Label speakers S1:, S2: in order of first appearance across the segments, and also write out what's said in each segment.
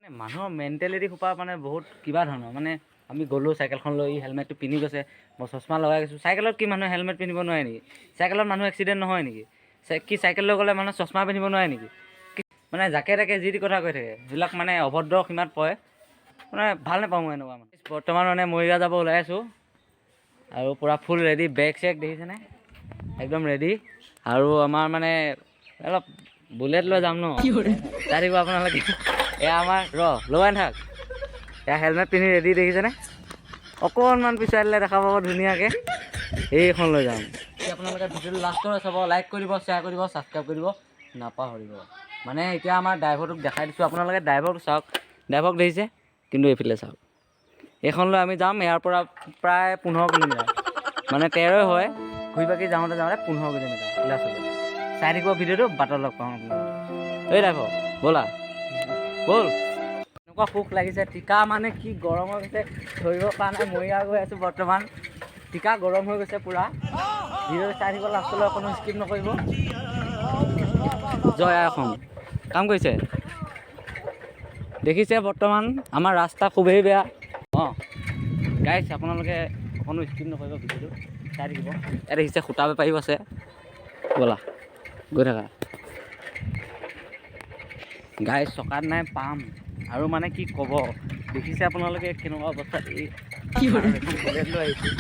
S1: মানুহৰ মেণ্টেলিটি সোপা মানে বহুত কিবা ধৰণৰ মানে আমি গ'লোঁ চাইকেলখন লৈ হেলমেটটো পিন্ধি গৈছে মই চশমা লগাই গৈছোঁ চাইকেলত কি মানুহে হেলমেট পিন্ধিব নোৱাৰে নেকি চাইকেলত মানুহ এক্সিডেণ্ট নহয় নেকি কি চাইকেল লৈ গ'লে মানুহ চশমা পিন্ধিব নোৱাৰে নেকি মানে জাকে তাকে যি টি কথা কৈ থাকে সেইবিলাক মানে অভদ্ৰ সীমাত পৰে মানে ভাল নাপাওঁ মই এনেকুৱা মানে বৰ্তমান মানে মৰিগাঁও যাব ওলাই আছোঁ আৰু পূৰা ফুল ৰেডি বেগ চেগ দেখিছেনে একদম ৰেডি আৰু আমাৰ মানে অলপ বুলেট লৈ যাম ন চাই থাকিব আপোনালোকে এয়া আমাৰ লগাই থাক এয়া হেলমেট পিন্ধি ৰেডি দেখিছেনে অকণমান পিছুৱাই দিলে দেখা পাব ধুনীয়াকৈ এইখন লৈ যাম আপোনালোকে ভিডিঅ'টো লাষ্টলৈ চাব লাইক কৰিব শ্বেয়াৰ কৰিব ছাবস্ক্ৰাইব কৰিব নাপাহৰিব মানে এতিয়া আমাৰ ড্ৰাইভাৰটোক দেখাই দিছোঁ আপোনালোকে ড্ৰাইভাৰটো চাওক ড্ৰাইভাৰক দেখিছে কিন্তু এইফালে চাওক এইখন লৈ আমি যাম ইয়াৰ পৰা প্ৰায় 15 কিলোমিটাৰ মানে 13 হয় ঘূৰি পাকি যাওঁতে 15 কিলোমিটাৰ লাষ্টলৈ চাই থাকিব ভিডিঅ'টো বাটত লগ পাওঁ আপোনালোকে এই ড্ৰাইভাৰ ব'লা ব'ল এনেকুৱা সুখ লাগিছে টিকা মানে কি গৰম হৈ গৈছে ধৰিব পৰা নাই মৰিগাঁও গৈ আছোঁ বৰ্তমান টিকা গৰম হৈ গৈছে পূৰা ভিডিঅ'টো চাই থাকিব লাষ্টলৈ অকণো স্কিপ নকৰিব জয় আই অসম কাম কৰিছে দেখিছে বৰ্তমান আমাৰ ৰাস্তা খুবেই বেয়া অঁ গাইছ আপোনালোকে অকণো স্কিপ নকৰিব ভিডিঅ'টো চাই থাকিব ইয়াত দেখিছে সূতা বেপাৰীও আছে ব'লা গৈ থাকা গাইছ চকাত নাই পাম আৰু মানে কি ক'ব দেখিছে আপোনালোকে কেনেকুৱা অৱস্থাত এই বুলেট লৈ আহিছোঁ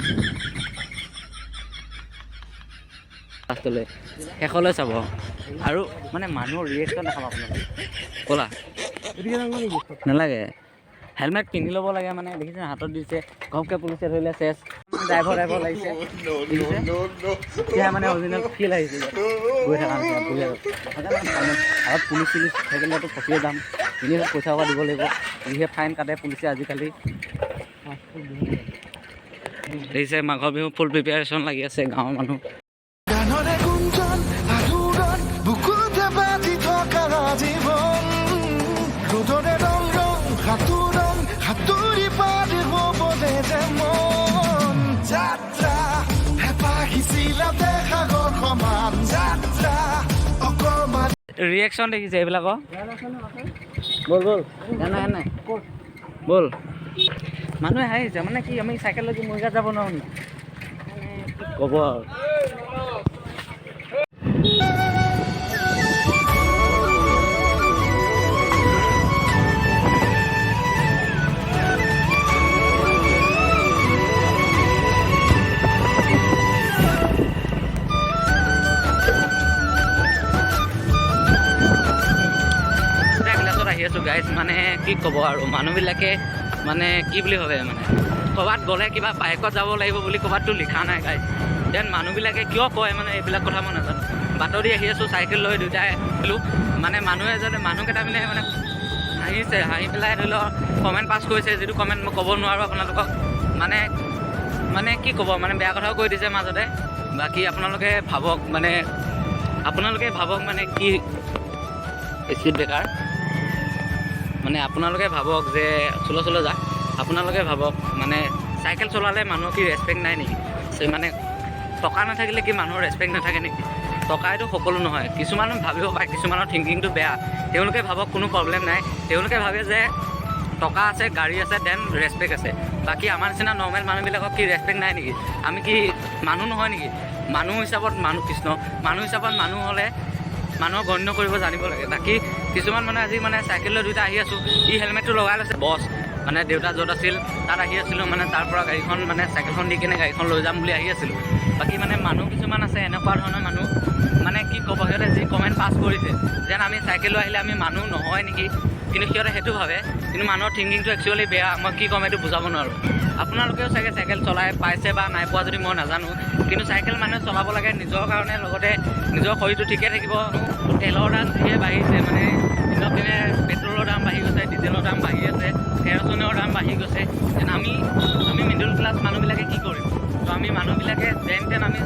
S1: লাষ্টলৈ শেষলৈ চাব আৰু মানে মানুহৰ ৰিয়েকশ্যন দেখাব আপোনালোকে ক'লা নালাগে হেলমেট পিন্ধি ল'ব লাগে মানে দেখিছে হাতত দিছে ঘপকৈ পুলিচে ধৰিলে চেছ ড্ৰাইভাৰ লাগিছে এতিয়া মানে অৰিজিনেল ফিল আহিছিলে গৈ থকা আৰু পুলিচ থাকিলেতো ফচিয়ে যাম এনেই পইচা টকা দিব লাগিব যিহে ফাইন কাটে পুলিচে আজিকালি দেখিছে মাঘৰ বিহু ফুল প্ৰিপেয়াৰেশ্যন লাগি আছে গাঁৱৰ মানুহ ৰিয়েকশ্যন দেখিছে এইবিলাকৰ ব'ল নাই ব'ল মানুহে হাঁহিছে মানে কি আমি চাইকেল লৈ মৰিগাঁও যাব নোৱাৰোঁ নেকি কি ক'ব আৰু গাইজ মানে কি ক'ব আৰু মানুহবিলাকে মানে কি বুলি ভাবে মানে ক'ৰবাত গ'লে কিবা বাইকত যাব লাগিব বুলি ক'ৰবাততো লিখা নাই গাইজ দেন মানুহবিলাকে কিয় কয় মানে এইবিলাক কথা মই নাজানো বাটদি আহি আছোঁ চাইকেল লৈ দুয়োটাই আহিলোঁ মানে মানুহকেইটা মানে হাঁহিছে হাঁহি পেলাই ধৰি লওক কমেণ্ট পাছ কৰিছে যিটো কমেণ্ট মই ক'ব নোৱাৰোঁ আপোনালোকক মানে কি ক'ব মানে বেয়া কথাও কৈ দিছে মাজতে বাকী আপোনালোকে ভাবক মানে কি স্পীড ব্ৰেকাৰ মানে আপোনালোকে ভাবক যে চলো যা আপোনালোকে ভাবক মানে চাইকেল চলালে মানুহৰ কি ৰেচপেক্ট নাই নেকি মানে টকা নাথাকিলে কি মানুহৰ ৰেচপেক্ট নাথাকে নেকি টকাইতো সকলো নহয় কিছুমান ভাবিব পাৰে কিছুমানৰ থিংকিংটো বেয়া তেওঁলোকে ভাবক কোনো প্ৰব্লেম নাই তেওঁলোকে ভাবে যে টকা আছে গাড়ী আছে দেন ৰেচপেক্ট আছে বাকী আমাৰ নিচিনা নৰ্মেল মানুহবিলাকক কি ৰেচপেক্ট নাই নেকি আমি কি মানুহ নহয় নেকি মানুহ হিচাপত মানুহ হিচাপত মানুহ হ'লে মানুহক গণ্য কৰিব জানিব লাগে বাকী কিছুমান মানে আজি মানে চাইকেল লৈ দুয়োটা আহি আছোঁ হেলমেটটো লগাই লৈছে বছ মানে দেউতা য'ত আছিল তাত আহি আছিলোঁ মানে তাৰ পৰা গাড়ীখন মানে চাইকেলখন দি কিনে গাড়ীখন লৈ যাম বুলি আহি আছিলোঁ বাকী মানে মানুহ কিছুমান আছে এনেকুৱা ধৰণৰ মানুহ মানে কি ক'ব সিহঁতে যি কমেণ্ট পাছ কৰিছে যেন আমি চাইকেল লৈ আহিলে আমি মানুহ নহয় নেকি কিন্তু সিহঁতে সেইটো ভাবে কিন্তু মানুহৰ থিংকিংটো একচুৱেলি বেয়া মই কি ক'ম এইটো বুজাব নোৱাৰোঁ আপোনালোকেও চাগে চাইকেল চলাই পাইছে বা নাই পোৱা যদি মই নাজানো কিন্তু চাইকেল মানুহে চলাব লাগে নিজৰ কাৰণে লগতে নিজৰ শৰীৰটো ঠিকে থাকিব তেলৰ দাম যিহে বাঢ়িছে মানে দিনক দিনে পেট্ৰলৰ দাম বাঢ়ি গৈছে ডিজেলৰ দাম বাঢ়ি আছে কেৰচিনৰ দাম বাঢ়ি গৈছে যেন আমি মিডল ক্লাছ মানুহবিলাকে কি কৰিম তো আমি মানুহবিলাকে যেন তেন আমি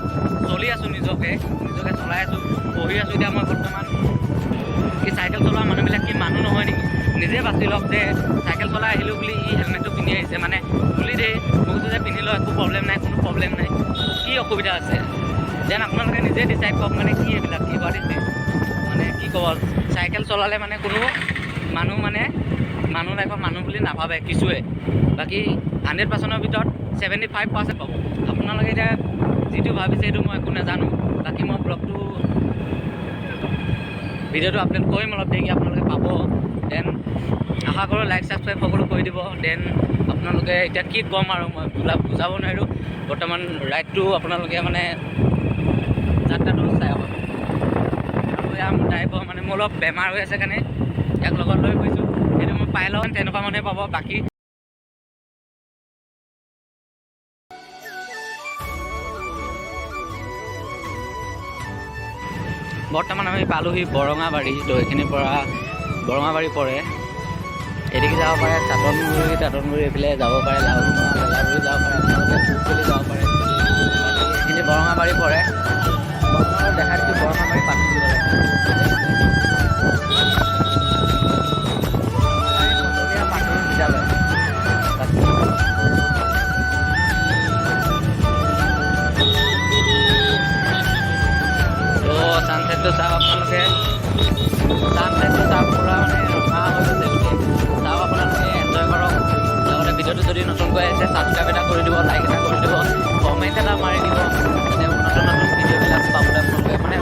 S1: চলি আছোঁ নিজকে চলাই আছোঁ পঢ়ি আছোঁ এতিয়া মই বৰ্তমান কি চাইকেল চলোৱা মানুহবিলাক কি মানুহ নহয় নেকি নিজে বাচি লওক যে চাইকেল চলাই আহিলোঁ বুলি হেলমেটটো পিন্ধি আহিছে মানে খুলি দেই মোক যে পিন্ধি লওঁ একো প্ৰব্লেম নাই কোনো প্ৰব্লেম নাই কি অসুবিধা আছে যেন আপোনালোকে নিজে ডিচাইড কৰক মানে কি এইবিলাক কি হোৱা দিছে মানে কি ক'ব চাইকেল চলালে মানে কোনো মানুহ মানে মানুহ লাইফত মানুহ বুলি নাভাবে কিছুৱে, বাকী 100%ৰ ভিতৰত 75% পাব। আপোনালোকে এতিয়া যিটো ভাবিছে সেইটো মই একো নাজানো। বাকী মই ব্লগটো ভিডিঅ'টো আপলোড কৰিম অলপ দেৰিকৈ, আপোনালোকে পাব। দেন আশা কৰোঁ লাইক ছাবস্ক্ৰাইব সকলো কৰি দিব। দেন আপোনালোকে এতিয়া কি ক'ম আৰু মই বুজাব নোৱাৰোঁ। বৰ্তমান ৰাইডটো আপোনালোকে মানে যাত্ৰাটো চাই আহক। আৰু এয়া মোৰ ড্ৰাইভাৰ মানে মোৰ অলপ বেমাৰ হৈ আছে কাৰণে ইয়াক লগত লৈ গৈছোঁ। সেইটো মই পাই লওঁ তেনেকুৱা মানুহে পাব। বাকী বৰ্তমান আমি পালোহি বৰঙাবাৰী। তো এইখিনিৰ পৰা বৰঙাবাৰী পৰে, এদিকে যাব পাৰে চাটনগুৰি এইফালে যাব পাৰে, লাউলুঙা বেলাগুৰি যাব পাৰে, আপোনালোকে পুখুৰী যাব পাৰে। এইখিনি বৰঙাবাৰী পৰে। আপোনালোকক দেখাই দিছোঁ বৰঙাবাৰী পানী বিদ্যালয়। তো ছানছেটটো চাওক আপোনালোকে, ছানছেটটো চাওক পুৰা মানে ৰঙা হৈ গৈছে গোটেই। চাওক আপোনালোকে এনজয় কৰক। লগতে ভিডিঅ'টো যদি নতুনকৈ আহিছে ছাবস্ক্ৰাইব এটা কৰি দিব, লাইক এটা কৰি দিব, কমেণ্ট এটা মাৰি দিব। মানে নতুন নতুন ভিডিঅ'বিলাক পাবলৈ আপোনালোকে মানে